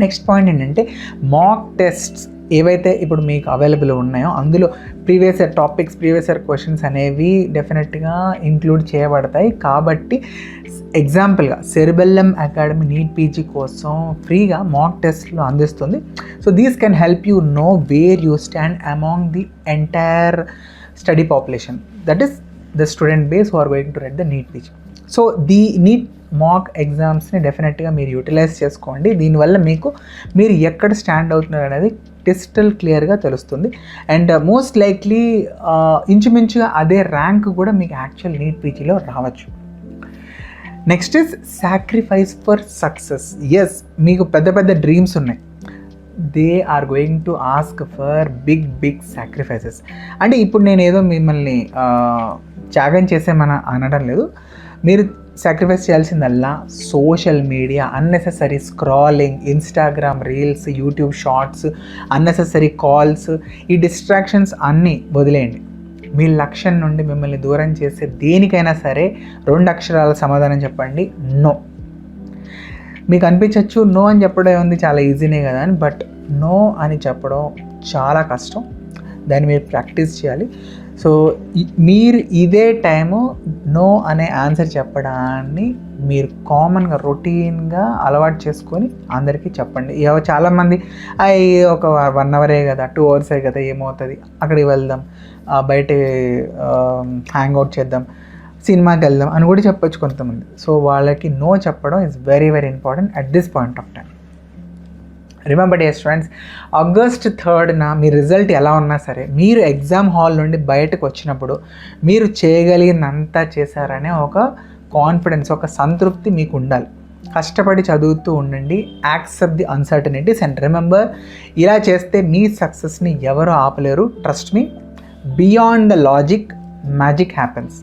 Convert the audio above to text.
Next point ఏంటంటే mock tests ఏవైతే ఇప్పుడు మీకు అవైలబుల్ ఉన్నాయో అందులో previous year topics, previous year questions అనేవి డెఫినెట్గా ఇంక్లూడ్ చేయబడతాయి. కాబట్టి ఎగ్జాంపుల్గా సెరిబెల్లమ్ అకాడమీ నీట్ పీజీ కోసం ఫ్రీగా మాక్ టెస్ట్లు అందిస్తుంది. So these can help you know where you stand among the entire study population, that is the student base who are going to write the NEET PG. So the NEET mock ఎగ్జామ్స్ని డెఫినెట్గా మీరు utilise చేసుకోండి. దీనివల్ల మీరు ఎక్కడ stand అవుతున్నారు అనేది crystal క్లియర్గా తెలుస్తుంది. అండ్ మోస్ట్ లైక్లీ ఇంచుమించుగా అదే ర్యాంక్ కూడా మీకు యాక్చువల్ నీట్ పీజీలో రావచ్చు. Next is sacrifice for success. Yes, మీకు పెద్ద పెద్ద డ్రీమ్స్ ఉన్నాయి, they are going to ask for big sacrifices. అంటే ఇప్పుడు నేను ఏదో మిమ్మల్ని త్యాగం చేసేమని అనడం లేదు. మీరు సాక్రిఫైస్ చేయాల్సిందల్లా social media, unnecessary scrolling, Instagram reels, YouTube shorts, unnecessary calls, ఈ డిస్ట్రాక్షన్స్ అన్నీ వదిలేయండి. మీ లక్ష్యం నుండి మిమ్మల్ని దూరం చేసే దేనికైనా సరే 2 అక్షరాల సమాధానం చెప్పండి, నో. మీకు అనిపించవచ్చు నో అని చెప్పడం ఏముంది, చాలా ఈజీనే కదా అని. బట్ నో అని చెప్పడం చాలా కష్టం, దాన్ని మీరు ప్రాక్టీస్ చేయాలి. సో మీరు ఇదే టైము నో అనే ఆన్సర్ చెప్పడాన్ని మీరు కామన్గా రొటీన్గా అలవాటు చేసుకొని అందరికీ చెప్పండి. చాలామంది ఒక 1 అవరే కదా, 2 అవర్సే కదా, ఏమవుతుంది, అక్కడికి వెళ్దాం, బయట హ్యాంగ్ అవుట్ చేద్దాం, సినిమాకి వెళ్దాం అని కూడా చెప్పొచ్చు కొంతమంది. సో వాళ్ళకి నో చెప్పడం is very important at this point of time. Remember dear students, August 3న మీ రిజల్ట్ ఎలా ఉన్నా సరే, మీరు ఎగ్జామ్ హాల్ నుండి బయటకు వచ్చినప్పుడు మీరు చేయగలిగినంత చేశారనే ఒక కాన్ఫిడెన్స్, ఒక సంతృప్తి మీకు ఉండాలి. కష్టపడి చదువుతూ ఉండండి, accept the uncertainties and remember, ఇలా చేస్తే మీ సక్సెస్ని ఎవరు ఆపలేరు. Trust me, beyond the logic magic happens.